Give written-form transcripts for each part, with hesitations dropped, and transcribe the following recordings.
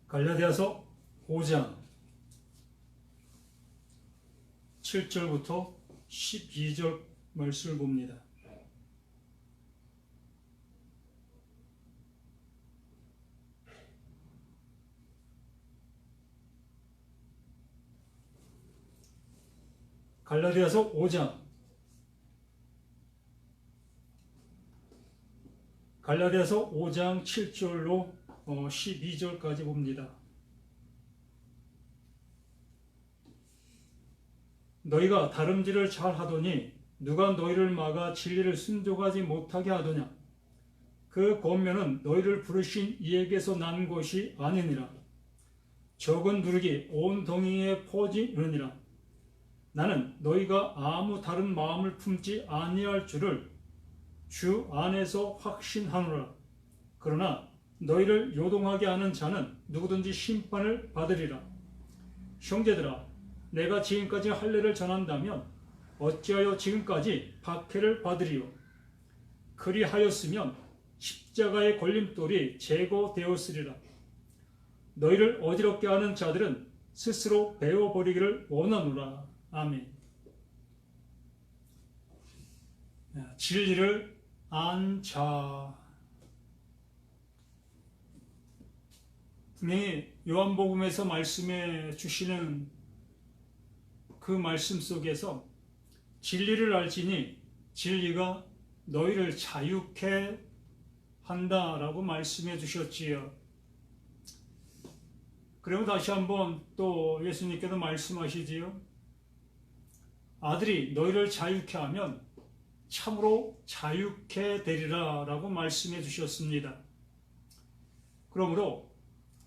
갈라디아서 5장 7절부터 12절 말씀을 봅니다. 갈라디아서 5장 7절로 12절까지 봅니다. 너희가 다름질을 잘 하더니 누가 너희를 막아 진리를 순종하지 못하게 하더냐? 그 권면은 너희를 부르신 이에게서 난 것이 아니니라. 적은 누룩이 온 동이에 퍼지느니라. 나는 너희가 아무 다른 마음을 품지 아니할 줄을 주 안에서 확신하노라. 그러나 너희를 요동하게 하는 자는 누구든지 심판을 받으리라. 형제들아, 내가 지금까지 할례를 전한다면 어찌하여 지금까지 박해를 받으리요? 그리하였으면 십자가의 걸림돌이 제거되었으리라. 너희를 어지럽게 하는 자들은 스스로 베어버리기를 원하노라. 아멘. 진리를 안 자. 분명히 요한복음에서 말씀해 주시는 그 말씀 속에서 진리를 알지니 진리가 너희를 자유케 한다라고 말씀해 주셨지요. 그러면 다시 한번 또 예수님께서 말씀하시지요. 아들이 너희를 자유케 하면 참으로 자유케 되리라 라고 말씀해 주셨습니다. 그러므로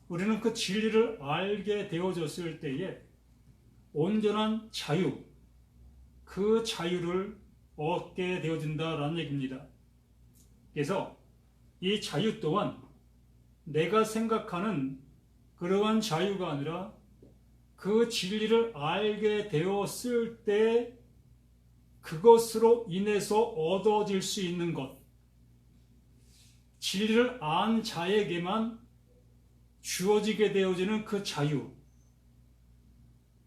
우리는 그 진리를 알게 되어졌을 때에 온전한 자유, 그 자유를 얻게 되어진다라는 얘기입니다. 그래서 이 자유 또한 내가 생각하는 그러한 자유가 아니라 그 진리를 알게 되었을 때 그것으로 인해서 얻어질 수 있는 것, 진리를 안 자에게만 주어지게 되어지는 그 자유,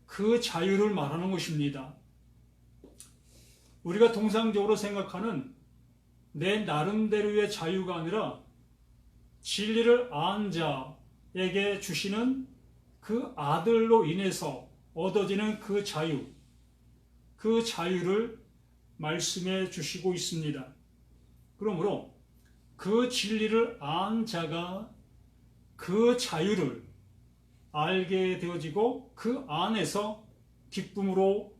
그 자유를 말하는 것입니다. 우리가 통상적으로 생각하는 내 나름대로의 자유가 아니라 진리를 안 자에게 주시는 그 아들로 인해서 얻어지는 그 자유, 그 자유를 말씀해 주시고 있습니다. 그러므로 그 진리를 안 자가 그 자유를 알게 되어지고 그 안에서 기쁨으로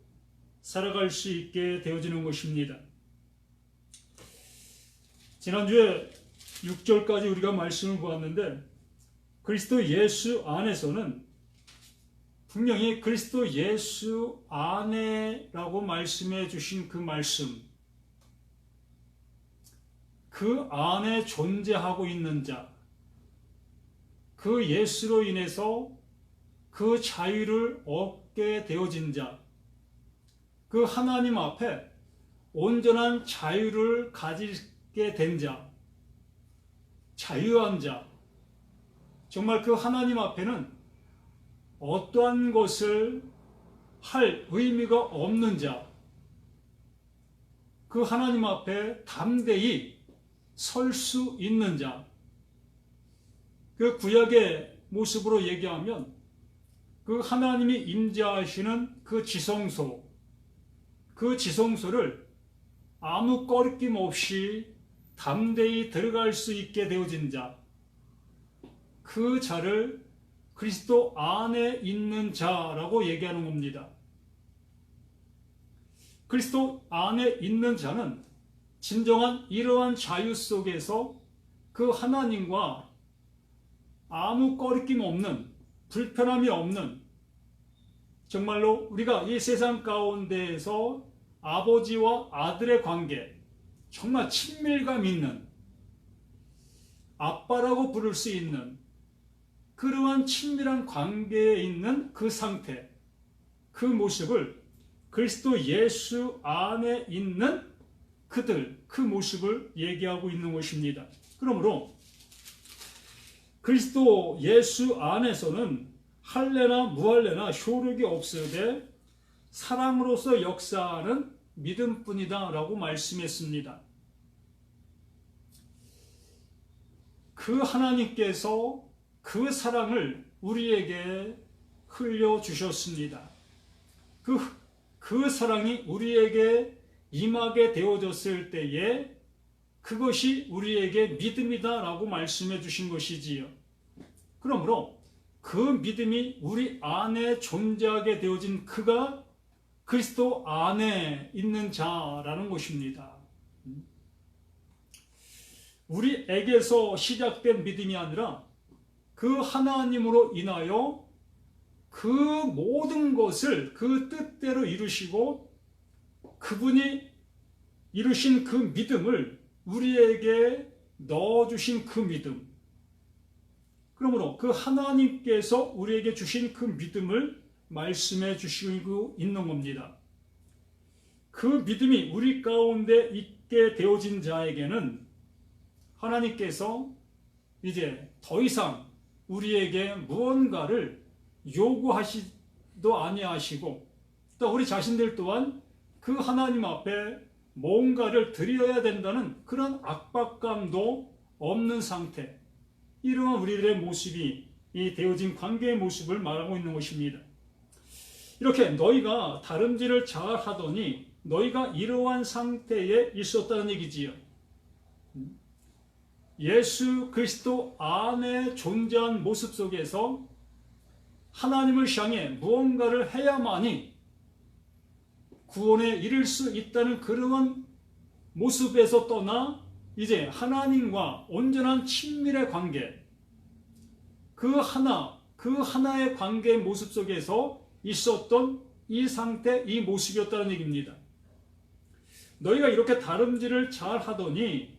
살아갈 수 있게 되어지는 것입니다. 지난주에 6절까지 우리가 말씀을 보았는데 그리스도 예수 안에서는 분명히 그리스도 예수 안에라고 말씀해 주신 그 말씀, 그 안에 존재하고 있는 자, 그 예수로 인해서 그 자유를 얻게 되어진 자, 그 하나님 앞에 온전한 자유를 가지게 된 자, 자유한 자, 정말 그 하나님 앞에는 어떠한 것을 할 의미가 없는 자, 그 하나님 앞에 담대히 설 수 있는 자, 그 구약의 모습으로 얘기하면 그 하나님이 임재하시는 그 지성소, 그 지성소를 아무 꺼리낌 없이 담대히 들어갈 수 있게 되어진 자, 그 자를 그리스도 안에 있는 자라고 얘기하는 겁니다. 그리스도 안에 있는 자는 진정한 이러한 자유 속에서 그 하나님과 아무 꺼리낌 없는, 불편함이 없는, 정말로 우리가 이 세상 가운데에서 아버지와 아들의 관계, 정말 친밀감 있는, 아빠라고 부를 수 있는 그러한 친밀한 관계에 있는 그 상태, 그 모습을 그리스도 예수 안에 있는 그들, 그 모습을 얘기하고 있는 것입니다. 그러므로 그리스도 예수 안에서는 할례나 무할례나 효력이 없으되 사랑으로서 역사하는 믿음뿐이다 라고 말씀했습니다. 그 하나님께서 그 사랑을 우리에게 흘려주셨습니다. 그 사랑이 우리에게 임하게 되어졌을 때에 그것이 우리에게 믿음이다 라고 말씀해 주신 것이지요. 그러므로 그 믿음이 우리 안에 존재하게 되어진 그가 그리스도 안에 있는 자라는 것입니다. 우리에게서 시작된 믿음이 아니라 그 하나님으로 인하여 그 모든 것을 그 뜻대로 이루시고 그분이 이루신 그 믿음을 우리에게 넣어주신 그 믿음, 그러므로 그 하나님께서 우리에게 주신 그 믿음을 말씀해 주시고 있는 겁니다. 그 믿음이 우리 가운데 있게 되어진 자에게는 하나님께서 이제 더 이상 우리에게 무언가를 요구하시도 아니하시고 또 우리 자신들 또한 그 하나님 앞에 뭔가를 드려야 된다는 그런 압박감도 없는 상태, 이러한 우리들의 모습이 이 되어진 관계의 모습을 말하고 있는 것입니다. 이렇게 너희가 다름질을 잘 하더니 너희가 이러한 상태에 있었다는 얘기지요. 예수 그리스도 안에 존재한 모습 속에서 하나님을 향해 무언가를 해야만이 구원에 이를 수 있다는 그러한 모습에서 떠나 이제 하나님과 온전한 친밀의 관계, 그 하나의 관계의 모습 속에서 있었던 이 상태, 이 모습이었다는 얘기입니다. 너희가 이렇게 다름질을 잘 하더니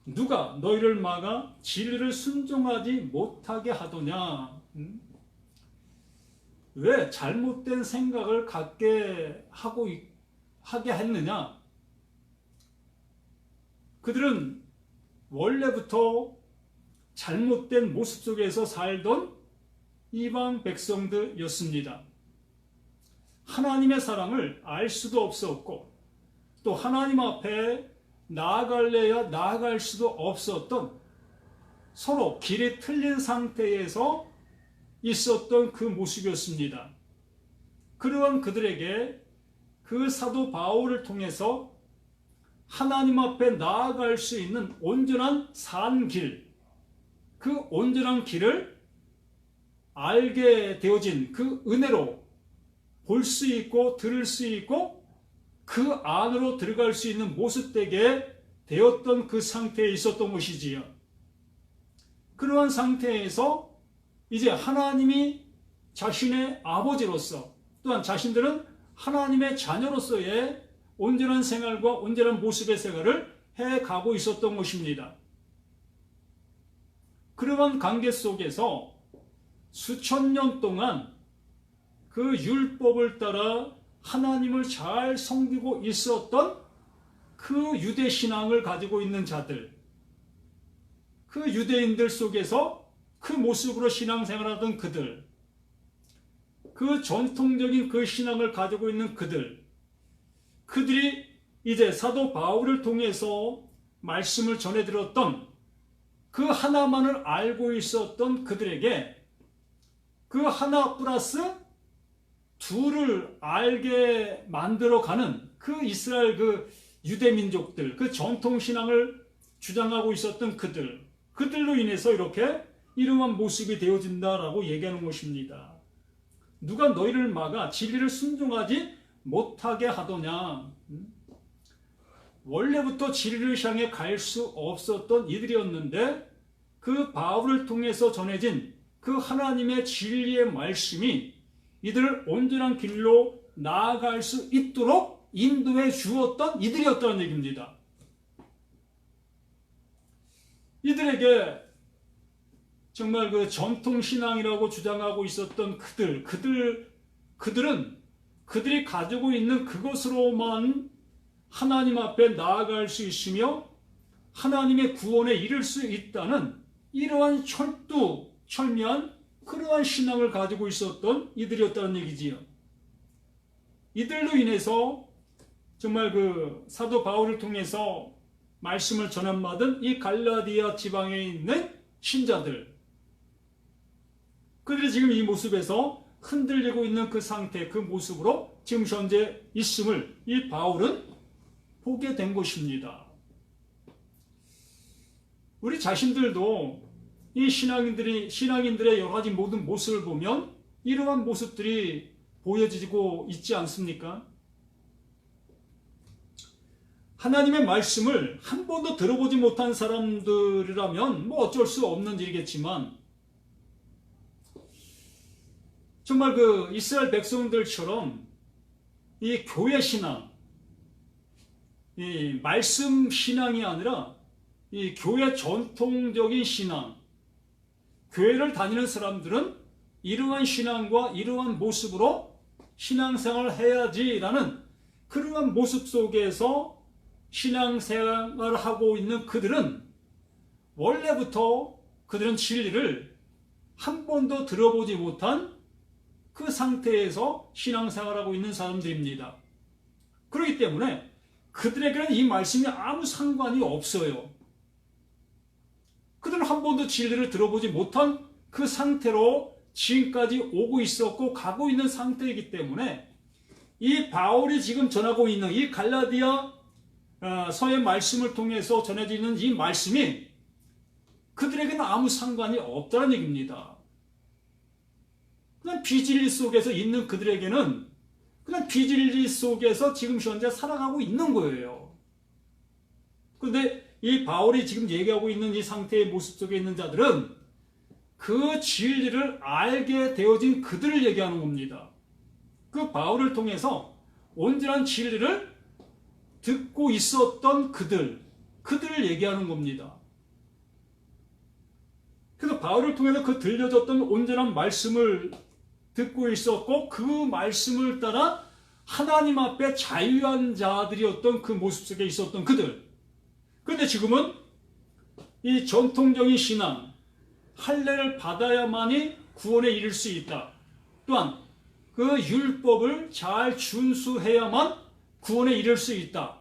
누가 너희를 막아 진리를 순종하지 못하게 하더냐? 왜 잘못된 생각을 하게 했느냐? 그들은 원래부터 잘못된 모습 속에서 살던 이방 백성들이었습니다. 하나님의 사랑을 알 수도 없었고 또 하나님 앞에 나아갈래야 나아갈 수도 없었던 서로 길이 틀린 상태에서 있었던 그 모습이었습니다. 그러한 그들에게 그 사도 바울을 통해서 하나님 앞에 나아갈 수 있는 온전한 산 길, 그 온전한 길을 알게 되어진 그 은혜로 볼 수 있고 들을 수 있고 그 안으로 들어갈 수 있는 모습되게 되었던 그 상태에 있었던 것이지요. 그러한 상태에서 이제 하나님이 자신의 아버지로서 또한 자신들은 하나님의 자녀로서의 온전한 생활과 온전한 모습의 생활을 해가고 있었던 것입니다. 그러한 관계 속에서 수천 년 동안 그 율법을 따라 하나님을 잘 섬기고 있었던 그 유대 신앙을 가지고 있는 자들, 그 유대인들 속에서 그 모습으로 신앙생활하던 그들, 그 전통적인 그 신앙을 가지고 있는 그들이 이제 사도 바울을 통해서 말씀을 전해들었던 그 하나만을 알고 있었던 그들에게 그 하나 플러스 둘을 알게 만들어가는 그 이스라엘 그 유대민족들, 그 전통신앙을 주장하고 있었던 그들로 인해서 이렇게 이러한 모습이 되어진다라고 얘기하는 것입니다. 누가 너희를 막아 진리를 순종하지 못하게 하더냐? 원래부터 진리를 향해 갈 수 없었던 이들이었는데 그 바울을 통해서 전해진 그 하나님의 진리의 말씀이 이들을 온전한 길로 나아갈 수 있도록 인도해 주었던 이들이었다는 얘기입니다. 이들에게 정말 그 전통신앙이라고 주장하고 있었던 그들은 그들이 가지고 있는 그것으로만 하나님 앞에 나아갈 수 있으며 하나님의 구원에 이를 수 있다는 이러한 철두철미한 그러한 신앙을 가지고 있었던 이들이었다는 얘기지요. 이들로 인해서 정말 그 사도 바울을 통해서 말씀을 전함받은 이 갈라디아 지방에 있는 신자들, 그들이 지금 이 모습에서 흔들리고 있는 그 상태, 그 모습으로 지금 현재 있음을 이 바울은 보게 된 것입니다. 우리 자신들도 이 신앙인들의 여러 가지 모든 모습을 보면 이러한 모습들이 보여지고 있지 않습니까? 하나님의 말씀을 한 번도 들어보지 못한 사람들이라면 뭐 어쩔 수 없는 일이겠지만, 정말 그 이스라엘 백성들처럼 이 교회 신앙, 이 말씀 신앙이 아니라 이 교회 전통적인 신앙, 교회를 다니는 사람들은 이러한 신앙과 이러한 모습으로 신앙생활을 해야지라는 그러한 모습 속에서 신앙생활을 하고 있는 그들은 원래부터 그들은 진리를 한 번도 들어보지 못한 그 상태에서 신앙생활하고 있는 사람들입니다. 그렇기 때문에 그들에게는 이 말씀이 아무 상관이 없어요. 그들은 한 번도 진리를 들어보지 못한 그 상태로 지금까지 오고 있었고 가고 있는 상태이기 때문에 이 바울이 지금 전하고 있는 이 갈라디아 서의 말씀을 통해서 전해지는 이 말씀이 그들에게는 아무 상관이 없다는 얘기입니다. 그냥 비진리 속에서 있는 그들에게는 그냥 비진리 속에서 지금 현재 살아가고 있는 거예요. 그런데 이 바울이 지금 얘기하고 있는 이 상태의 모습 속에 있는 자들은 그 진리를 알게 되어진 그들을 얘기하는 겁니다. 그 바울을 통해서 온전한 진리를 듣고 있었던 그들을 얘기하는 겁니다. 그래서 바울을 통해서 그 들려졌던 온전한 말씀을 듣고 있었고 그 말씀을 따라 하나님 앞에 자유한 자들이었던 그 모습 속에 있었던 그들. 그런데 지금은 이 전통적인 신앙, 할례를 받아야만이 구원에 이를 수 있다. 또한 그 율법을 잘 준수해야만 구원에 이를 수 있다.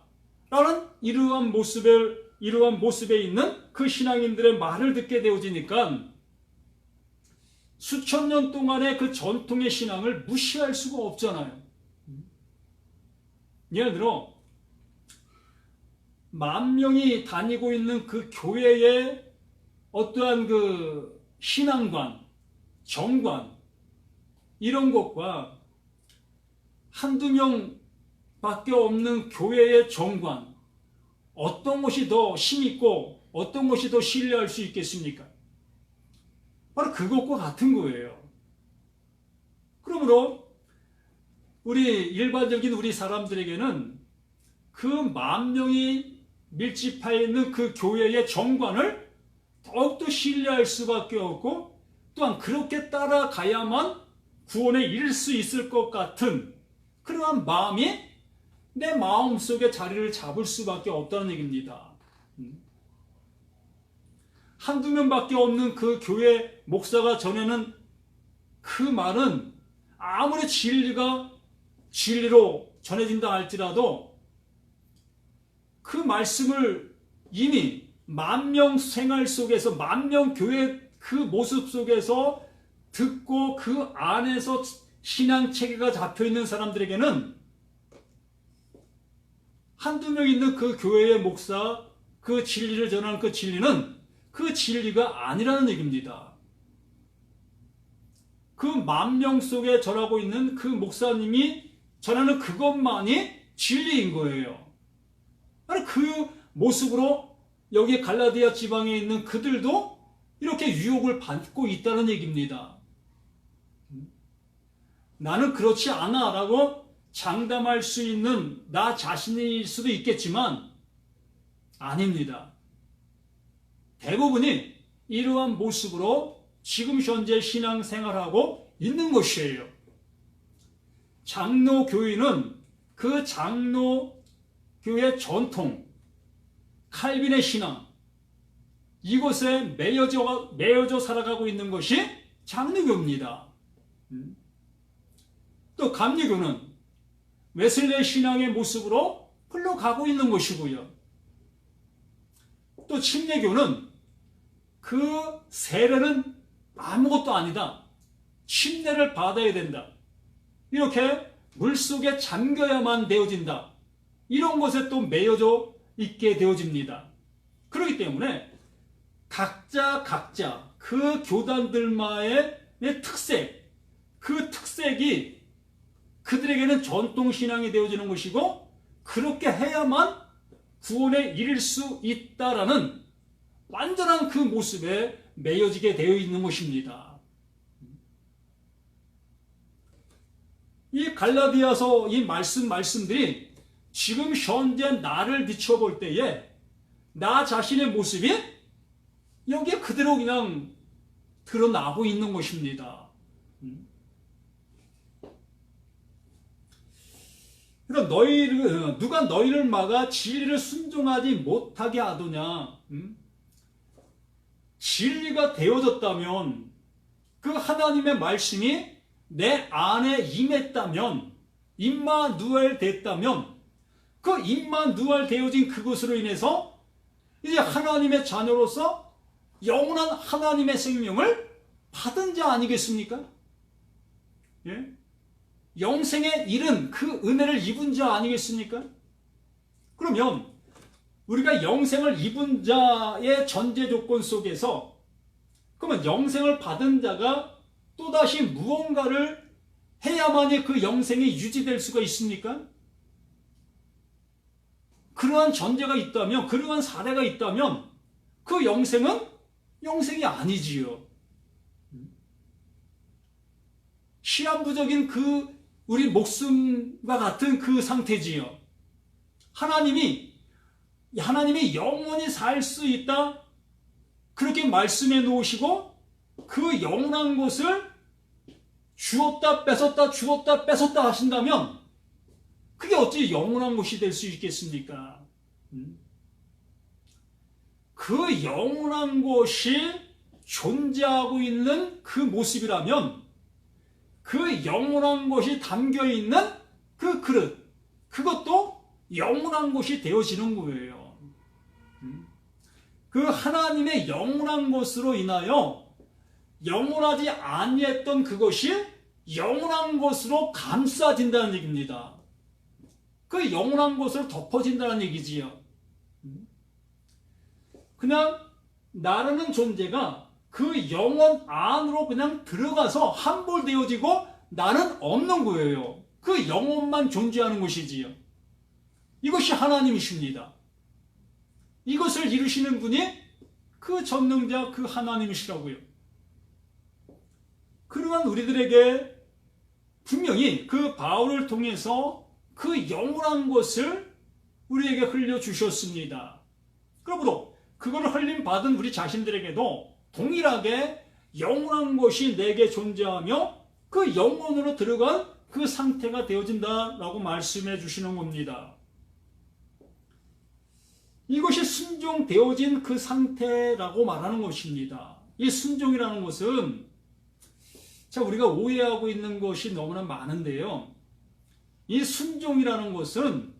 라는 이러한 모습에 있는 그 신앙인들의 말을 듣게 되어지니까 수천 년 동안의 그 전통의 신앙을 무시할 수가 없잖아요. 예를 들어 만 명이 다니고 있는 그 교회의 어떠한 그 신앙관, 정관 이런 것과 한두 명밖에 없는 교회의 정관, 어떤 것이 더 힘있고 어떤 것이 더 신뢰할 수 있겠습니까? 바로 그것과 같은 거예요. 그러므로 일반적인 우리 사람들에게는 그 만 명이 밀집해 있는 그 교회의 정관을 더욱더 신뢰할 수밖에 없고 또한 그렇게 따라가야만 구원에 이를 수 있을 것 같은 그러한 마음이 내 마음속에 자리를 잡을 수밖에 없다는 얘기입니다. 한두 명밖에 없는 그 교회 목사가 전하는 그 말은 아무리 진리로 전해진다 할지라도 그 말씀을 이미 만 명 생활 속에서 만 명 교회 그 모습 속에서 듣고 그 안에서 신앙 체계가 잡혀있는 사람들에게는 한두 명 있는 그 교회의 목사, 그 진리를 전하는 그 진리는 그 진리가 아니라는 얘기입니다. 그 만 명 속에 전하고 있는 그 목사님이 전하는 그것만이 진리인 거예요. 바로 그 모습으로 여기 갈라디아 지방에 있는 그들도 이렇게 유혹을 받고 있다는 얘기입니다. 나는 그렇지 않아 라고 장담할 수 있는 나 자신일 수도 있겠지만 아닙니다. 대부분이 이러한 모습으로 지금 현재 신앙생활하고 있는 것이에요. 장로교회는 그 장로교회 전통, 칼빈의 신앙, 이곳에 매여져 살아가고 있는 것이 장로교입니다. 또 감리교는 웨슬레 신앙의 모습으로 흘러가고 있는 것이고요. 또 침례교는 그 세례는 아무것도 아니다. 침례를 받아야 된다. 이렇게 물속에 잠겨야만 되어진다. 이런 것에 또 매여져 있게 되어집니다. 그렇기 때문에 각자 그 교단들만의 특색, 그 특색이 그들에게는 전통신앙이 되어지는 것이고 그렇게 해야만 구원에 이를 수 있다라는 완전한 그 모습에 매여지게 되어 있는 것입니다. 이 갈라디아서 이 말씀들이 지금 현재 나를 비춰볼 때에 나 자신의 모습이 여기에 그대로 그냥 드러나고 있는 것입니다. 그러니까 누가 너희를 막아 진리를 순종하지 못하게 하더냐? 진리가 되어졌다면 그 하나님의 말씀이 내 안에 임했다면 임마누엘 됐다면 그 임마누엘 되어진 그것으로 인해서 이제 하나님의 자녀로서 영원한 하나님의 생명을 받은 자 아니겠습니까? 예? 영생에 이른 그 은혜를 입은 자 아니겠습니까? 그러면 우리가 영생을 입은 자의 전제 조건 속에서 그러면 영생을 받은 자가 또다시 무언가를 해야만이 그 영생이 유지될 수가 있습니까? 그러한 전제가 있다면, 그러한 사례가 있다면 그 영생은 영생이 아니지요. 시한부적인 그 우리 목숨과 같은 그 상태지요. 하나님이 영원히 살 수 있다 그렇게 말씀해 놓으시고 그 영원한 것을 주었다 뺏었다 하신다면 그게 어찌 영원한 것이 될 수 있겠습니까? 그 영원한 것이 존재하고 있는 그 모습이라면 그 영원한 것이 담겨있는 그 그릇, 그것도 영원한 것이 되어지는 거예요. 그 하나님의 영원한 것으로 인하여 영원하지 아니했던 그것이 영원한 것으로 감싸진다는 얘기입니다. 그 영원한 것으로 덮어진다는 얘기지요. 그냥 나라는 존재가 그 영원 안으로 그냥 들어가서 함몰되어지고 나는 없는 거예요. 그 영혼만 존재하는 것이지요. 이것이 하나님이십니다. 이것을 이루시는 분이 그 전능자 그 하나님이시라고요. 그러한 우리들에게 분명히 그 바울을 통해서 그 영원한 것을 우리에게 흘려주셨습니다. 그러므로 그걸 흘림받은 우리 자신들에게도 동일하게 영원한 것이 내게 존재하며 그 영혼으로 들어간 그 상태가 되어진다라고 말씀해 주시는 겁니다. 이것이 순종되어진 그 상태라고 말하는 것입니다. 이 순종이라는 것은 우리가 오해하고 있는 것이 너무나 많은데요. 이 순종이라는 것은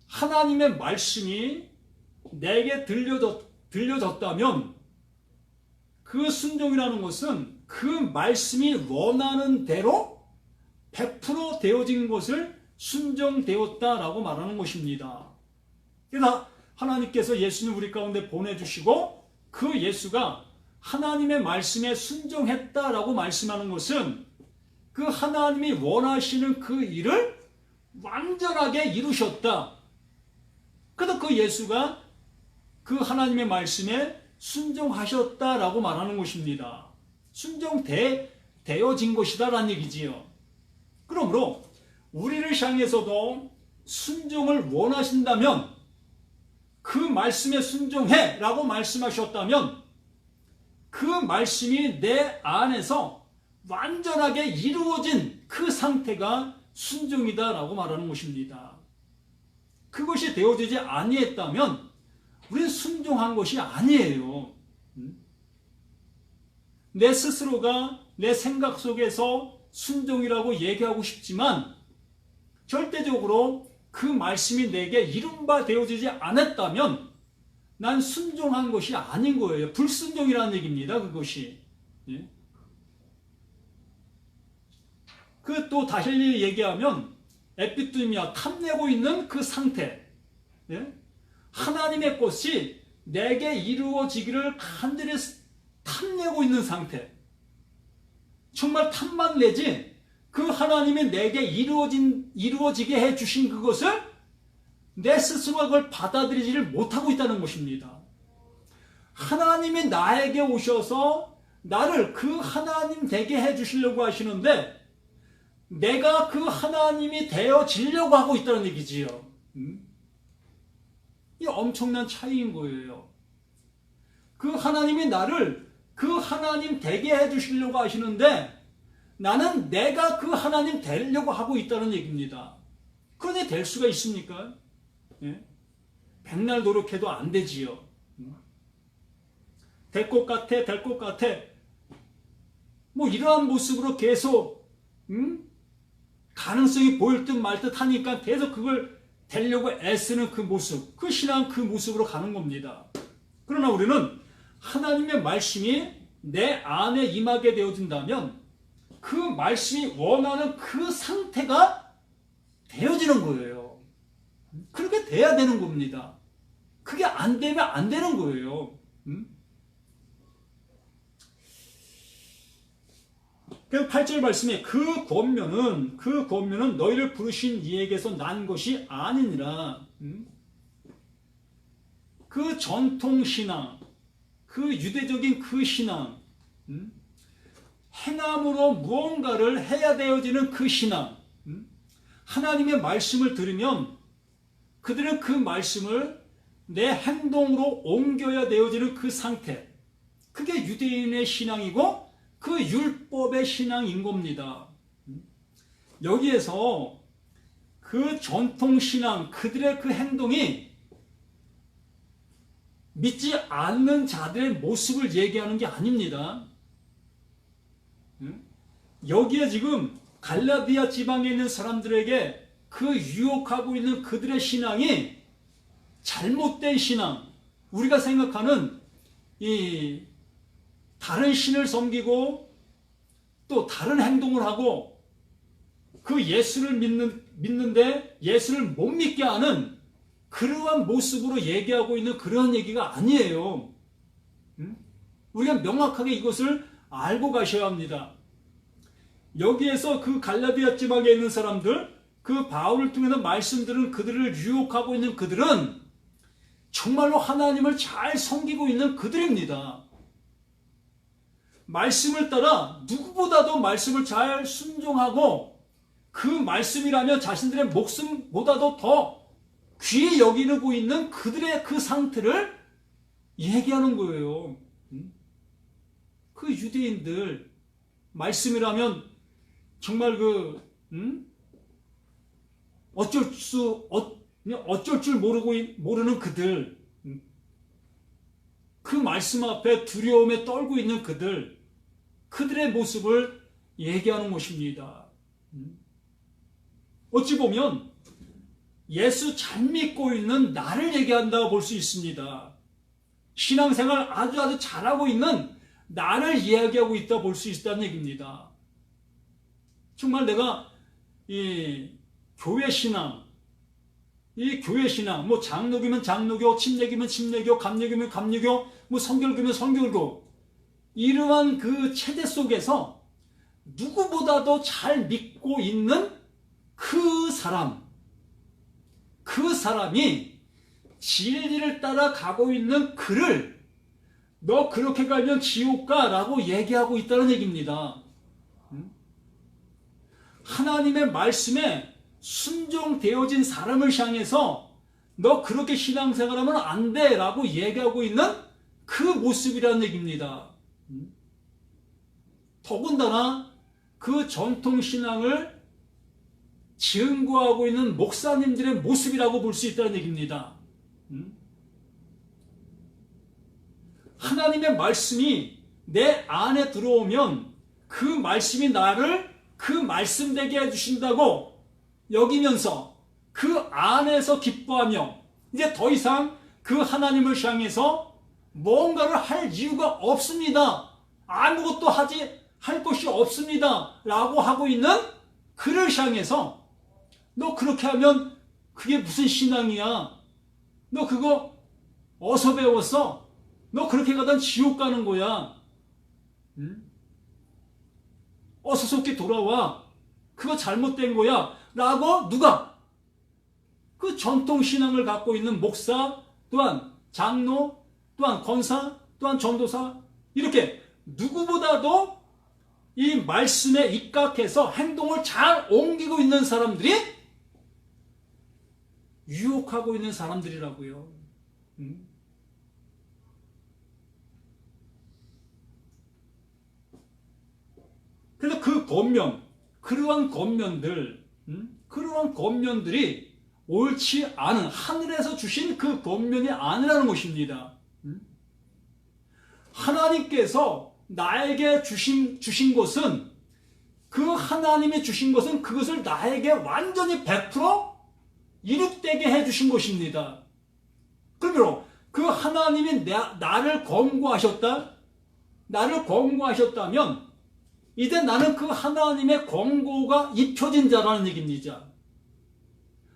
하나님의 말씀이 내게 들려졌다면 그 순종이라는 것은 그 말씀이 원하는 대로 100% 되어진 것을 순종되었다라고 말하는 것입니다. 그러나 하나님께서 예수님 우리 가운데 보내주시고 그 예수가 하나님의 말씀에 순종했다라고 말씀하는 것은 그 하나님이 원하시는 그 일을 완전하게 이루셨다. 그래서 그 예수가 그 하나님의 말씀에 순종하셨다라고 말하는 것입니다. 순종되어진 것이다라는 얘기지요. 그러므로 우리를 향해서도 순종을 원하신다면 그 말씀에 순종해 라고 말씀하셨다면 그 말씀이 내 안에서 완전하게 이루어진 그 상태가 순종이다 라고 말하는 것입니다. 그것이 되어지지 아니했다면 우리는 순종한 것이 아니에요. 내 스스로가 내 생각 속에서 순종이라고 얘기하고 싶지만 절대적으로 그 말씀이 내게 이룬 바 되어지지 않았다면 난 순종한 것이 아닌 거예요. 불순종이라는 얘기입니다. 그것이. 예? 그 또 다시 얘기하면 에피투미아, 탐내고 있는 그 상태. 예? 하나님의 것이 내게 이루어지기를 간절히 탐내고 있는 상태. 정말 탐만 내지 그 하나님이 내게 이루어지게 해주신 그것을 내 스스로가 그걸 받아들이지를 못하고 있다는 것입니다. 하나님이 나에게 오셔서 나를 그 하나님 되게 해주시려고 하시는데 내가 그 하나님이 되어지려고 하고 있다는 얘기지요. 이 엄청난 차이인 거예요. 그 하나님이 나를 그 하나님 되게 해주시려고 하시는데 나는 내가 그 하나님 되려고 하고 있다는 얘기입니다. 그런데 될 수가 있습니까? 예? 백날 노력해도 안 되지요. 될 것 같아. 뭐 이러한 모습으로 계속 가능성이 보일 듯 말 듯 하니까 계속 그걸 되려고 애쓰는 그 모습, 그 신앙 그 모습으로 가는 겁니다. 그러나 우리는 하나님의 말씀이 내 안에 임하게 되어진다면 그 말씀이 원하는 그 상태가 되어지는 거예요. 그렇게 돼야 되는 겁니다. 그게 안 되면 안 되는 거예요. 그래서 8절 말씀에 그 권면은 너희를 부르신 이에게서 난 것이 아니니라. 그 전통신앙, 그 유대적인 그 신앙, 행함으로 무언가를 해야 되어지는 그 신앙, 하나님의 말씀을 들으면 그들은 그 말씀을 내 행동으로 옮겨야 되어지는 그 상태, 그게 유대인의 신앙이고 그 율법의 신앙인 겁니다. 여기에서 그 전통신앙, 그들의 그 행동이 믿지 않는 자들의 모습을 얘기하는 게 아닙니다. 여기에 지금 갈라디아 지방에 있는 사람들에게 그 유혹하고 있는 그들의 신앙이 잘못된 신앙, 우리가 생각하는 이 다른 신을 섬기고 또 다른 행동을 하고 그 예수를 믿는데 예수를 못 믿게 하는 그러한 모습으로 얘기하고 있는 그러한 얘기가 아니에요. 우리가 명확하게 이것을 알고 가셔야 합니다. 여기에서 그 갈라디아 지방에 있는 사람들, 그 바울을 통해서 말씀들은 그들을 유혹하고 있는 그들은 정말로 하나님을 잘 섬기고 있는 그들입니다. 말씀을 따라 누구보다도 말씀을 잘 순종하고 그 말씀이라면 자신들의 목숨보다도 더 귀히 여기고 있는 그들의 그 상태를 얘기하는 거예요. 그 유대인들 말씀이라면 정말 어쩔 줄 모르는 그들, 그 말씀 앞에 두려움에 떨고 있는 그들의 모습을 얘기하는 것입니다. 어찌 보면 예수 잘 믿고 있는 나를 얘기한다고 볼 수 있습니다. 신앙생활 아주 잘하고 있는 나를 이야기하고 있다 볼 수 있다는 얘기입니다. 정말 내가 이 교회 신앙, 뭐 장로교면 장로교, 침례교면 침례교, 감리교면 감리교, 뭐 성결교면 성결교, 이러한 그 체제 속에서 누구보다도 잘 믿고 있는 그 사람이 진리를 따라 가고 있는 그를 너 그렇게 가면 지옥 가라고 얘기하고 있다는 얘기입니다. 하나님의 말씀에 순종되어진 사람을 향해서 너 그렇게 신앙생활하면 안 돼 라고 얘기하고 있는 그 모습이라는 얘기입니다. 더군다나 그 전통신앙을 증거하고 있는 목사님들의 모습이라고 볼 수 있다는 얘기입니다. 하나님의 말씀이 내 안에 들어오면 그 말씀이 나를 그 말씀되게 해주신다고 여기면서 그 안에서 기뻐하며 이제 더 이상 그 하나님을 향해서 뭔가를 할 이유가 없습니다. 아무것도 할 것이 없습니다. 라고 하고 있는 그를 향해서 너 그렇게 하면 그게 무슨 신앙이야? 너 그거 어디서 배웠어? 너 그렇게 가다 지옥 가는 거야. 응? 어서 속히 돌아와. 그거 잘못된 거야. 라고 누가? 그 전통신앙을 갖고 있는 목사, 또한 장로, 또한 권사, 또한 전도사, 이렇게 누구보다도 이 말씀에 입각해서 행동을 잘 옮기고 있는 사람들이 유혹하고 있는 사람들이라고요. 그래서 그 겉면, 그러한 겉면들이 옳지 않은, 하늘에서 주신 그 겉면이 아니라는 것입니다. 하나님께서 나에게 주신 것은, 그 하나님이 주신 것은 그것을 나에게 완전히 100% 이룩되게 해주신 것입니다. 그러므로 그 하나님이 나를 권고하셨다면 이제 나는 그 하나님의 권고가 입혀진 자라는 얘기입니다.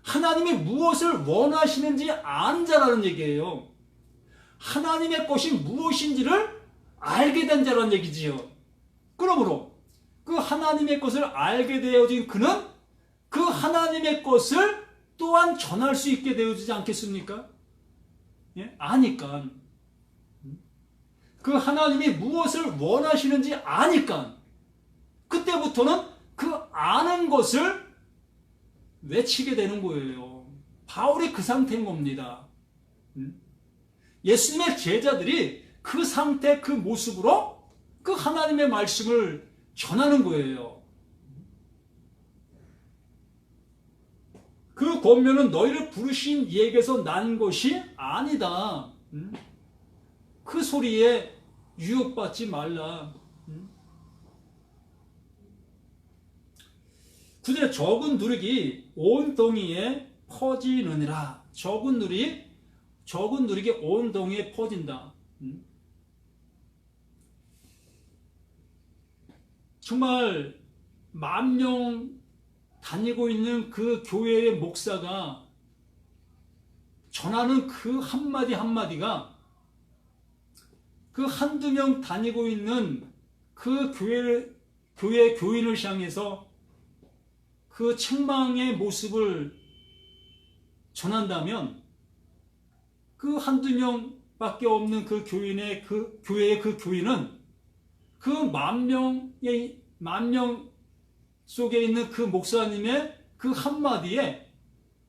하나님이 무엇을 원하시는지 아는 자라는 얘기예요. 하나님의 것이 무엇인지를 알게 된 자라는 얘기지요. 그러므로 그 하나님의 것을 알게 되어진 그는 그 하나님의 것을 또한 전할 수 있게 되어지지 않겠습니까? 예? 아니까. 그 하나님이 무엇을 원하시는지 아니까 그때부터는 그 아는 것을 외치게 되는 거예요. 바울이 그 상태인 겁니다. 예수님의 제자들이 그 상태, 그 모습으로 그 하나님의 말씀을 전하는 거예요. 그 권면은 너희를 부르신 이에게서 난 것이 아니다. 그 소리에 유혹받지 말라. 9절에 적은 누룩이 온 동이에 퍼지느니라. 적은 누룩이 온 동이에 퍼진다. 정말 10,000명 다니고 있는 그 교회의 목사가 전하는 그 한마디 한마디가 그 한두 명 다니고 있는 그 교회 교인을 향해서 그 책망의 모습을 전한다면 그 한두 명밖에 없는 그 교회의 그 교인은 그 10,000명 속에 있는 그 목사님의 그 한마디에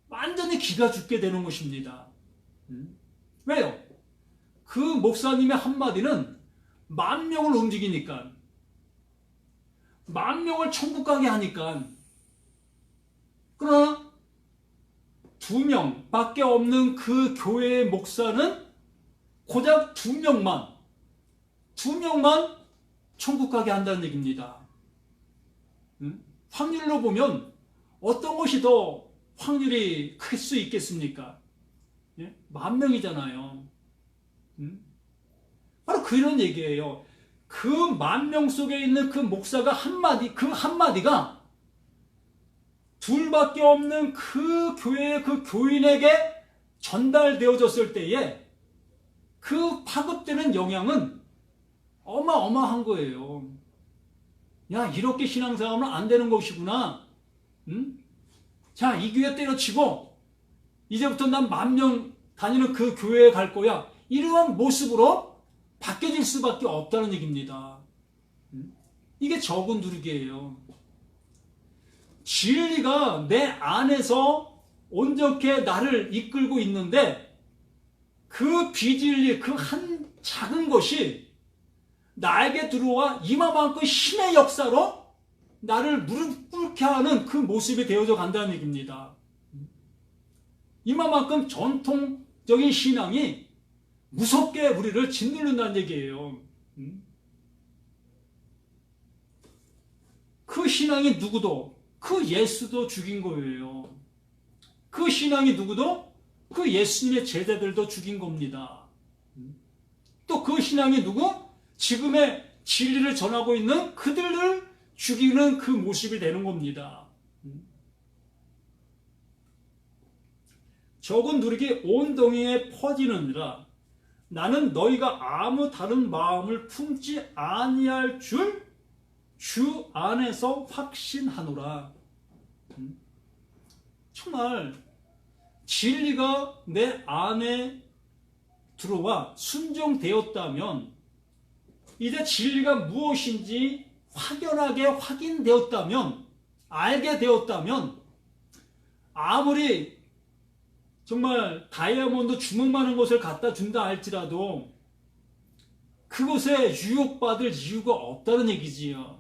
완전히 기가 죽게 되는 것입니다. 왜요? 그 목사님의 한마디는 10,000명을 움직이니까, 10,000명을 천국 가게 하니까. 그러나 2명밖에 없는 그 교회의 목사는 고작 2명만 천국 가게 한다는 얘기입니다. 확률로 보면 어떤 것이 더 확률이 클 수 있겠습니까? 10,000명이잖아요. 바로 그런 얘기예요. 그 10,000명 속에 있는 그 목사가 그 한마디가 둘밖에 없는 그 교회의 그 교인에게 전달되어졌을 때에 그 파급되는 영향은 어마어마한 거예요. 야, 이렇게 신앙생활하면 안 되는 것이구나. 자, 이 교회 때려치고 이제부터 난 10,000명 다니는 그 교회에 갈 거야. 이러한 모습으로 바뀌어질 수밖에 없다는 얘기입니다. 이게 적은 누룩이에요. 진리가 내 안에서 온전케 나를 이끌고 있는데 그 비진리, 그 한 작은 것이 나에게 들어와 이마만큼 힘의 역사로 나를 무릎 꿇게 하는 그 모습이 되어져 간다는 얘기입니다. 이마만큼 전통적인 신앙이 무섭게 우리를 짓누른다는 얘기예요. 그 신앙이 누구도, 그 예수도 죽인 거예요. 그 신앙이 누구도, 그 예수님의 제자들도 죽인 겁니다. 또 그 신앙이 누구? 지금의 진리를 전하고 있는 그들을 죽이는 그 모습이 되는 겁니다. 적은 누룩이 온 동이에 퍼지느니라. 나는 너희가 아무 다른 마음을 품지 아니할 줄 주 안에서 확신하노라. 정말 진리가 내 안에 들어와 순종되었다면, 이제 진리가 무엇인지 확연하게 확인되었다면, 알게 되었다면, 아무리 정말 다이아몬드 주먹 많은 것을 갖다 준다 할지라도 그것에 유혹받을 이유가 없다는 얘기지요.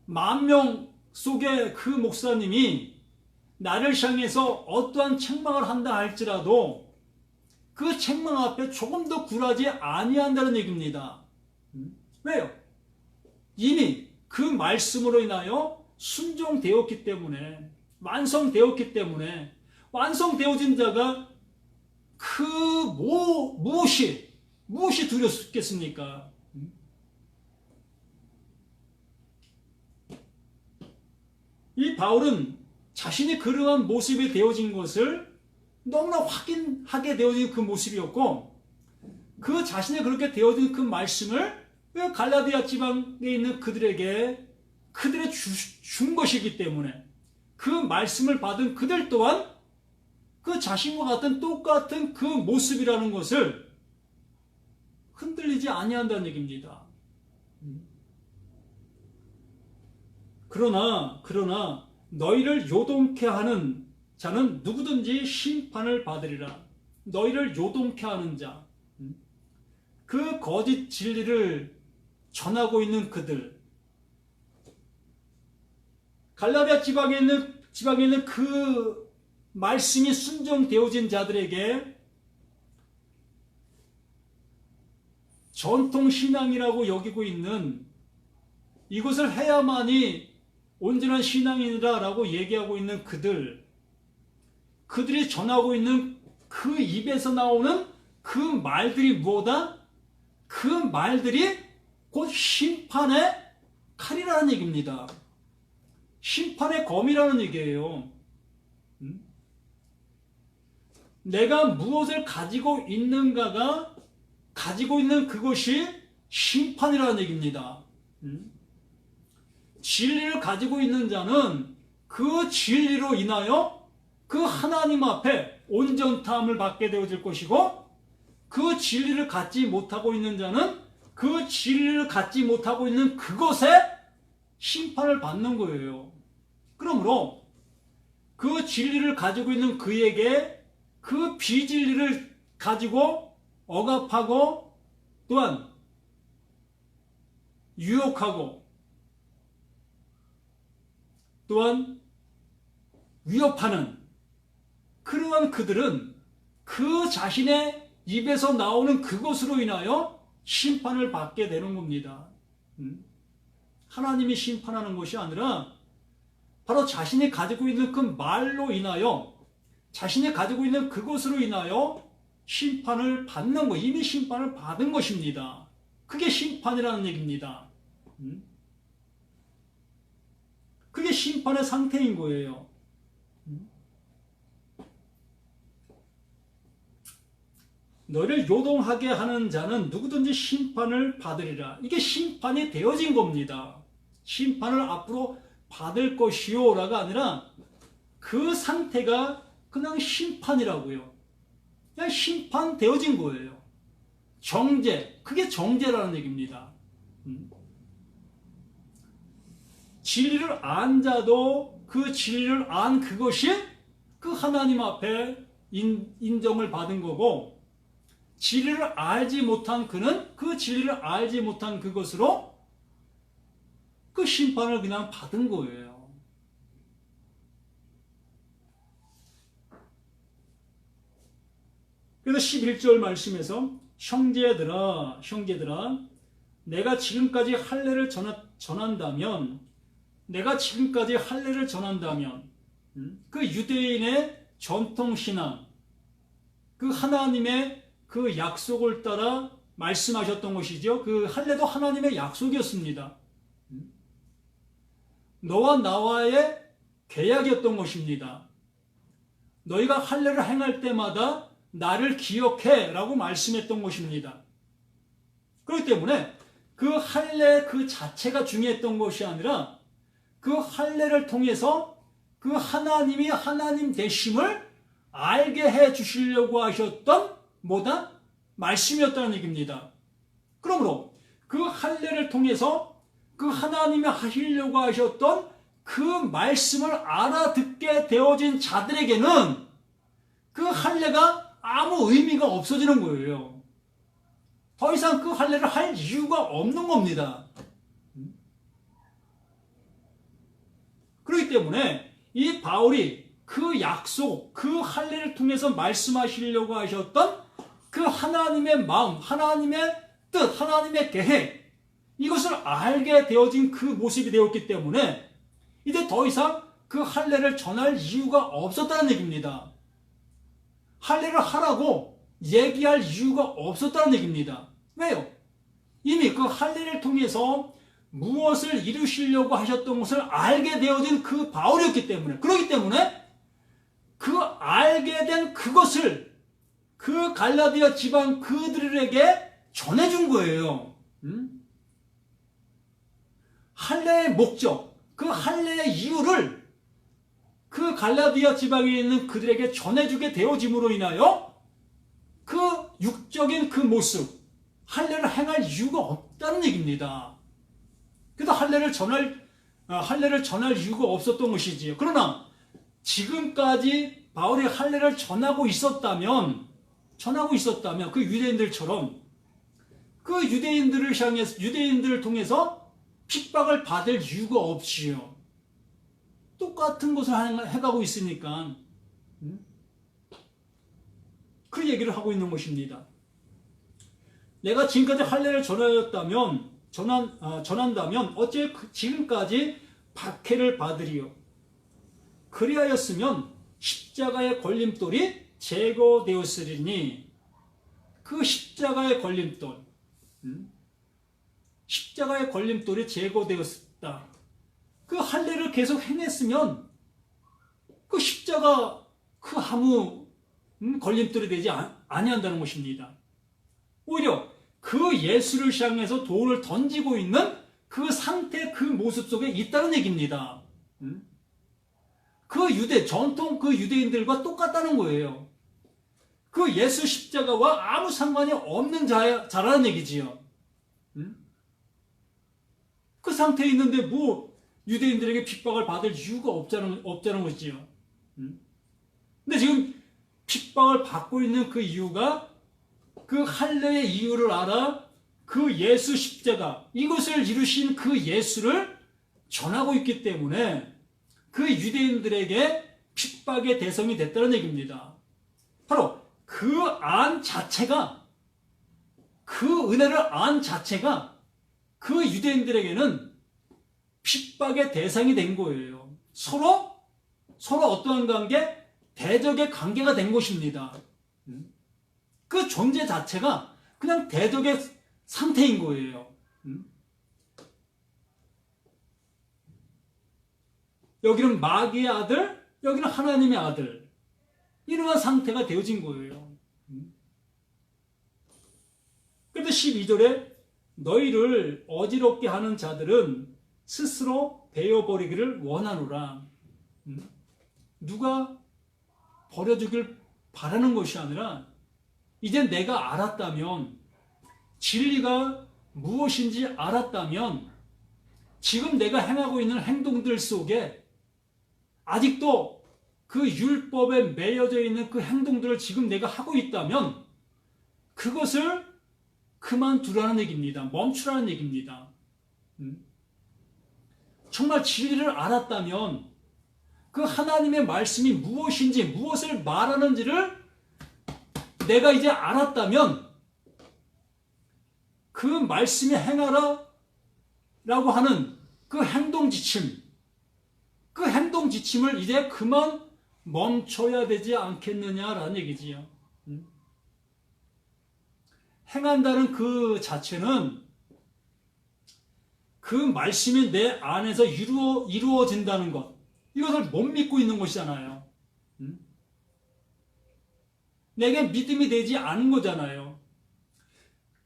10,000명 속에 그 목사님이 나를 향해서 어떠한 책망을 한다 할지라도 그 책망 앞에 조금 더 굴하지 아니한다는 얘기입니다. 왜요? 이미 그 말씀으로 인하여 순종되었기 때문에, 완성되었기 때문에, 완성되어진 자가 그 무엇이 두렵겠습니까? 이 바울은 자신이 그러한 모습이 되어진 것을 너무나 확인하게 되어진 그 모습이었고, 그 자신이 그렇게 되어진 그 말씀을 갈라디아 지방에 있는 그들에게 준 것이기 때문에, 그 말씀을 받은 그들 또한 그 자신과 같은 똑같은 그 모습이라는 것을 흔들리지 아니한다는 얘기입니다. 그러나 너희를 요동케 하는 자는 누구든지 심판을 받으리라. 너희를 요동케 하는 자, 그 거짓 진리를 전하고 있는 그들, 갈라디아 지방에 있는 그 말씀이 순종되어진 자들에게 전통 신앙이라고 여기고 있는, 이것을 해야만이 온전한 신앙이라고 얘기하고 있는 그들이 전하고 있는 그 입에서 나오는 그 말들이 뭐다? 그 말들이 곧 심판의 칼이라는 얘기입니다. 심판의 검이라는 얘기예요. 내가 무엇을 가지고 있는가가, 가지고 있는 그것이 심판이라는 얘기입니다. 진리를 가지고 있는 자는 그 진리로 인하여 그 하나님 앞에 온전함을 받게 되어질 것이고, 그 진리를 갖지 못하고 있는 자는 그 진리를 갖지 못하고 있는 그것에 심판을 받는 거예요. 그러므로 그 진리를 가지고 있는 그에게 그 비진리를 가지고 억압하고 또한 유혹하고 또한 위협하는 그러한 그들은 그 자신의 입에서 나오는 그것으로 인하여 심판을 받게 되는 겁니다. 하나님이 심판하는 것이 아니라 바로 자신이 가지고 있는 그 말로 인하여, 자신이 가지고 있는 그것으로 인하여 심판을 받는 것, 이미 심판을 받은 것입니다. 그게 심판이라는 얘기입니다. 그게 심판의 상태인 거예요. 너를 요동하게 하는 자는 누구든지 심판을 받으리라. 이게 심판이 되어진 겁니다. 심판을 앞으로 받을 것이요 라가 아니라 그 상태가 그냥 심판이라고요. 그냥 심판되어진 거예요. 정죄, 그게 정죄라는 얘기입니다. 진리를 안 자도 그 진리를 안 그것이 그 하나님 앞에 인정을 받은 거고, 진리를 알지 못한 그는 그 진리를 알지 못한 그것으로 그 심판을 그냥 받은 거예요. 그래서 11절 말씀에서 형제들아 내가 지금까지 할례를 전한다면 그 유대인의 전통신앙, 그 하나님의 그 약속을 따라 말씀하셨던 것이죠. 그 할례도 하나님의 약속이었습니다. 너와 나와의 계약이었던 것입니다. 너희가 할례를 행할 때마다 나를 기억해 라고 말씀했던 것입니다. 그렇기 때문에 그 할례 그 자체가 중요했던 것이 아니라 그 할례를 통해서 그 하나님이 하나님 되심을 알게 해 주시려고 하셨던 말씀이었다는 얘기입니다. 그러므로 그 할례를 통해서 그 하나님이 하시려고 하셨던 그 말씀을 알아듣게 되어진 자들에게는 그 할례가 아무 의미가 없어지는 거예요. 더 이상 그 할례를 할 이유가 없는 겁니다. 그렇기 때문에 이 바울이 그 약속, 그 할례를 통해서 말씀하시려고 하셨던 그 하나님의 마음, 하나님의 뜻, 하나님의 계획, 이것을 알게 되어진 그 모습이 되었기 때문에 이제 더 이상 그 할례를 전할 이유가 없었다는 얘기입니다. 할례를 하라고 얘기할 이유가 없었다는 얘기입니다. 왜요? 이미 그 할례를 통해서 무엇을 이루시려고 하셨던 것을 알게 되어진 그 바울이었기 때문에, 그렇기 때문에 그 알게 된 그것을 그 갈라디아 지방 그들에게 전해준 거예요. 할례의 목적, 그 할례의 이유를 그 갈라디아 지방에 있는 그들에게 전해주게 되어짐으로 인하여 그 육적인 그 모습, 할례를 행할 이유가 없다는 얘기입니다. 그래서 할례를 전할 이유가 없었던 것이지요. 그러나 지금까지 바울이 할례를 전하고 있었다면 그 유대인들처럼 그 유대인들을 통해서 핍박을 받을 이유가 없지요. 똑같은 것을 해가고 있으니까 그 얘기를 하고 있는 것입니다. 내가 지금까지 할례를 전한다면 어째 지금까지 박해를 받으리요. 그리하였으면 십자가의 걸림돌이 제거되었으리니, 그 십자가의 걸림돌이 제거되었다. 그 할례를 계속 행했으면 그 십자가 그 아무 걸림돌이 되지 아니한다는 것입니다. 오히려 그 예수를 향해서 돌을 던지고 있는 그 상태, 그 모습 속에 있다는 얘기입니다. 전통 그 유대인들과 똑같다는 거예요. 그 예수 십자가와 아무 상관이 없는 자라는 얘기지요. 그 상태에 있는데 뭐 유대인들에게 핍박을 받을 이유가 없자는 것이지요. 근데 지금 핍박을 받고 있는 그 이유가 그 할례의 이유를 알아 그 예수 십자가, 이것을 이루신 그 예수를 전하고 있기 때문에 그 유대인들에게 핍박의 대상이 됐다는 얘기입니다. 바로 그 은혜를 안 자체가 그 유대인들에게는 핍박의 대상이 된 거예요. 서로 어떠한 관계? 대적의 관계가 된 것입니다. 그 존재 자체가 그냥 대적의 상태인 거예요. 여기는 마귀의 아들, 여기는 하나님의 아들, 이러한 상태가 되어진 거예요. 그런데 12절에 너희를 어지럽게 하는 자들은 스스로 베어버리기를 원하노라. 누가 버려주길 바라는 것이 아니라 이제 내가 알았다면, 진리가 무엇인지 알았다면, 지금 내가 행하고 있는 행동들 속에 아직도 그 율법에 매여져 있는 그 행동들을 지금 내가 하고 있다면 그것을 그만두라는 얘기입니다. 멈추라는 얘기입니다. 정말 진리를 알았다면 그 하나님의 말씀이 무엇인지, 무엇을 말하는지를 내가 이제 알았다면 그 말씀에 행하라 라고 하는 그 행동 지침, 그 행동 지침을 이제 그만 멈춰야 되지 않겠느냐라는 얘기지요. 행한다는 그 자체는 그 말씀이 내 안에서 이루어진다는 것, 이것을 못 믿고 있는 것이잖아요. 내게 믿음이 되지 않은 거잖아요.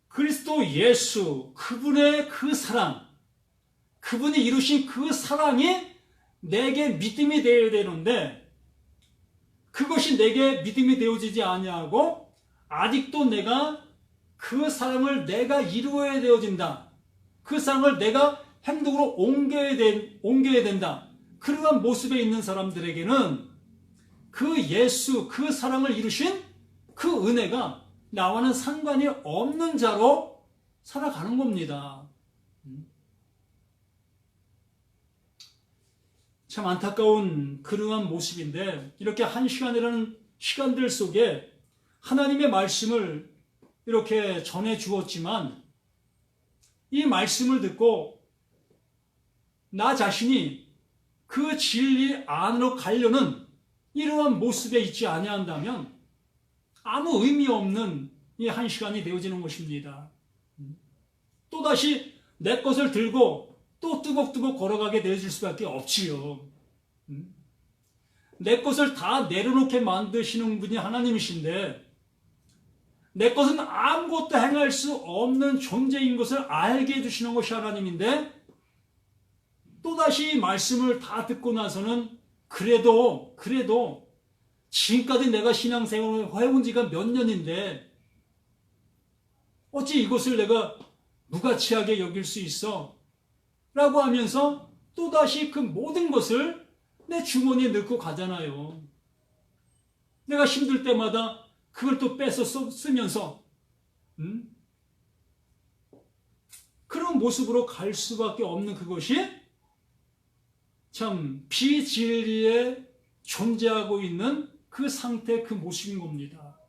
그리스도 예수, 그분의 그 사랑, 그분이 이루신 그 사랑이 내게 믿음이 되어야 되는데 그것이 내게 믿음이 되어지지 아니하고 아직도 내가 그 사랑을 내가 이루어야 되어진다. 그 사랑을 내가 행동으로 옮겨야 된다. 그러한 모습에 있는 사람들에게는 그 예수, 그 사랑을 이루신 그 은혜가 나와는 상관이 없는 자로 살아가는 겁니다. 참 안타까운 그러한 모습인데 이렇게 한 시간이라는 시간들 속에 하나님의 말씀을 이렇게 전해 주었지만 이 말씀을 듣고 나 자신이 그 진리 안으로 가려는 이러한 모습에 있지 아니한다면 아무 의미 없는 이 한 시간이 되어지는 것입니다. 또다시 내 것을 들고 또 뚜벅뚜벅 걸어가게 되어질 수밖에 없지요. 내 것을 다 내려놓게 만드시는 분이 하나님이신데 내 것은 아무것도 행할 수 없는 존재인 것을 알게 해주시는 것이 하나님인데 또다시 말씀을 다 듣고 나서는 그래도 지금까지 내가 신앙생활을 해온 지가 몇 년인데 어찌 이것을 내가 무가치하게 여길 수 있어? 라고 하면서 또다시 그 모든 것을 내 주머니에 넣고 가잖아요. 내가 힘들 때마다 그걸 또 빼서 쓰면서 그런 모습으로 갈 수밖에 없는 그것이 참 비진리에 존재하고 있는 그 상태, 그 모습인 겁니다.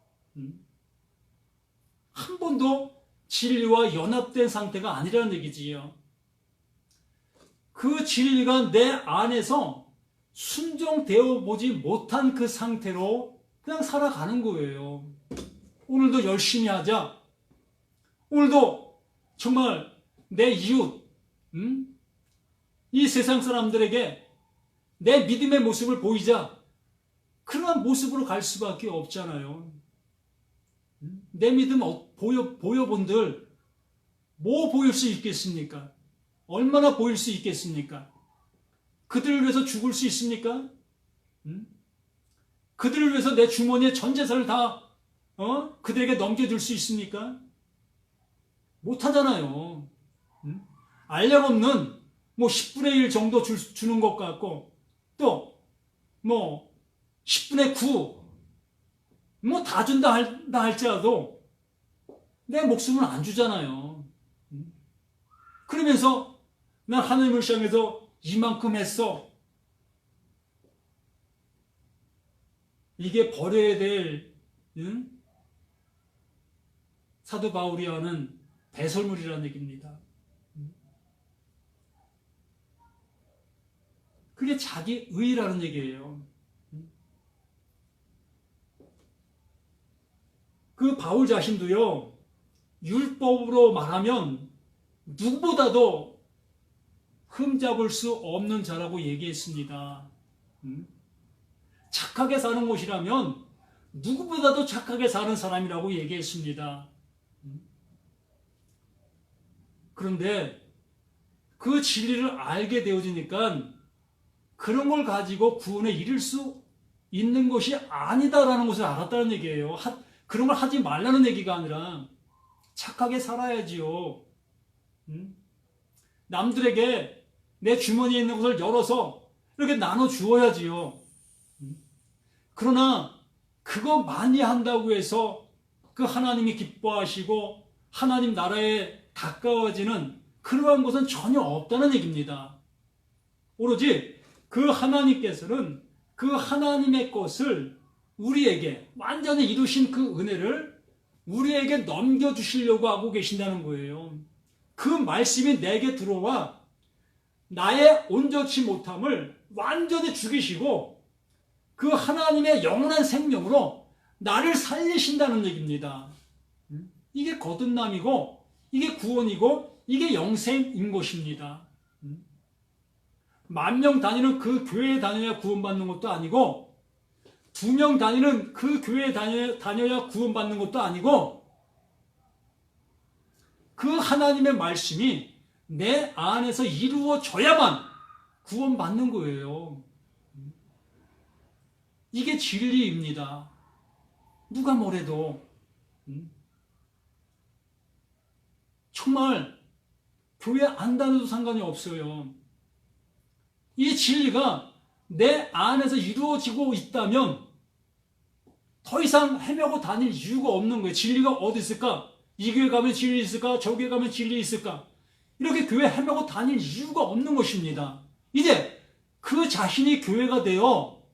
한 번도 진리와 연합된 상태가 아니라는 얘기지요. 그 진리가 내 안에서 순종되어 보지 못한 그 상태로 그냥 살아가는 거예요. 오늘도 열심히 하자. 오늘도 정말 내 이웃, 이 세상 사람들에게 내 믿음의 모습을 보이자. 그러한 모습으로 갈 수밖에 없잖아요. 내 믿음 보여본들 뭐 보일 수 있겠습니까? 얼마나 보일 수 있겠습니까? 그들을 위해서 죽을 수 있습니까? 그들을 위해서 내 주머니에 전 재산을 다 그들에게 넘겨줄 수 있습니까? 못하잖아요. 알량없는 10분의 1 정도 주는 것 같고 또 10분의 9 다 준다 할지라도 내 목숨은 안 주잖아요. 그러면서 난 하나님을 향해서 이만큼 했어. 이게 버려야 될 사도 바울이 하는 배설물이라는 얘기입니다. 그게 자기 의라는 얘기예요. 그 바울 자신도요, 율법으로 말하면 누구보다도 흠잡을 수 없는 자라고 얘기했습니다. 착하게 사는 곳이라면 누구보다도 착하게 사는 사람이라고 얘기했습니다. 그런데 그 진리를 알게 되어지니까 그런 걸 가지고 구원에 이를 수 있는 것이 아니다라는 것을 알았다는 얘기예요. 그런 걸 하지 말라는 얘기가 아니라 착하게 살아야지요. 남들에게 내 주머니에 있는 것을 열어서 이렇게 나눠 주어야지요. 그러나 그거 많이 한다고 해서 그 하나님이 기뻐하시고 하나님 나라에 가까워지는 그러한 것은 전혀 없다는 얘기입니다. 오로지 그 하나님께서는 그 하나님의 것을 우리에게 완전히 이루신 그 은혜를 우리에게 넘겨주시려고 하고 계신다는 거예요. 그 말씀이 내게 들어와 나의 온전치 못함을 완전히 죽이시고 그 하나님의 영원한 생명으로 나를 살리신다는 얘기입니다. 이게 거듭남이고 이게 구원이고 이게 영생인 것입니다. 10,000명 다니는 그 교회에 다녀야 구원받는 것도 아니고 2명 다니는 그 교회에 다녀야 구원받는 것도 아니고 그 하나님의 말씀이 내 안에서 이루어져야만 구원받는 거예요. 이게 진리입니다. 누가 뭐래도 정말 교회 안 다녀도 상관이 없어요. 이 진리가 내 안에서 이루어지고 있다면 더 이상 헤매고 다닐 이유가 없는 거예요. 진리가 어디 있을까? 이 교회 가면 진리 있을까? 저 교회 가면 진리 있을까? 이렇게 교회 헤매고 다닐 이유가 없는 것입니다. 이제 그 자신이 교회가 되어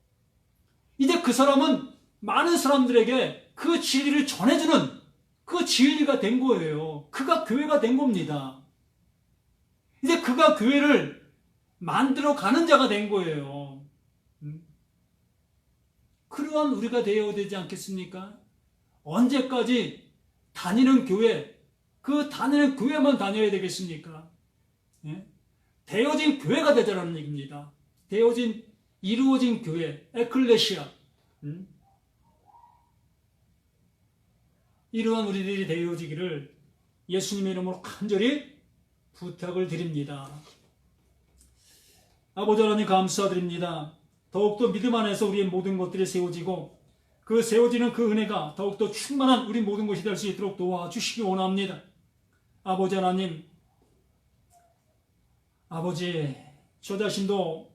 이제 그 사람은 많은 사람들에게 그 진리를 전해주는 그 진리가 된 거예요. 그가 교회가 된 겁니다. 이제 그가 교회를 만들어 가는 자가 된 거예요. 그러한 우리가 되어야 되지 않겠습니까? 언제까지 다니는 교회, 그 다니는 교회만 다녀야 되겠습니까? 예? 되어진 교회가 되자라는 얘기입니다. 이루어진 교회, 에클레시아. 이러한 우리들이 되어지기를 예수님의 이름으로 간절히 부탁을 드립니다. 아버지 하나님 감사드립니다. 더욱더 믿음 안에서 우리의 모든 것들이 세워지고 그 세워지는 그 은혜가 더욱더 충만한 우리 모든 것이 될 수 있도록 도와주시기 원합니다. 아버지 하나님, 아버지, 저 자신도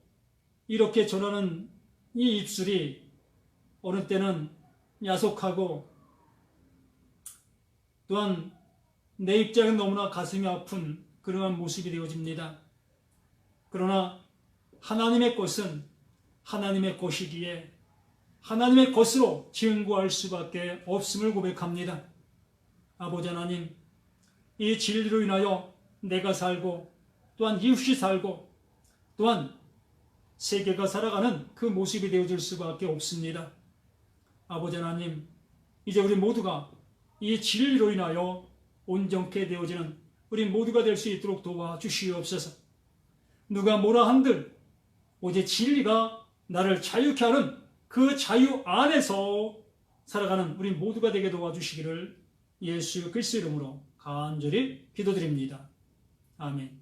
이렇게 전하는 이 입술이 어느 때는 야속하고 또한 내 입장은 너무나 가슴이 아픈 그러한 모습이 되어집니다. 그러나 하나님의 것은 하나님의 것이기에 하나님의 것으로 증거할 수밖에 없음을 고백합니다. 아버지 하나님, 이 진리로 인하여 내가 살고 또한 이웃이 살고 또한 세계가 살아가는 그 모습이 되어질 수밖에 없습니다. 아버지 하나님, 이제 우리 모두가 이 진리로 인하여 온전케 되어지는 우리 모두가 될 수 있도록 도와주시옵소서. 누가 뭐라 한들 오직 진리가 나를 자유케 하는 그 자유 안에서 살아가는 우리 모두가 되게 도와주시기를 예수 그리스도 이름으로 간절히 기도드립니다. 아멘.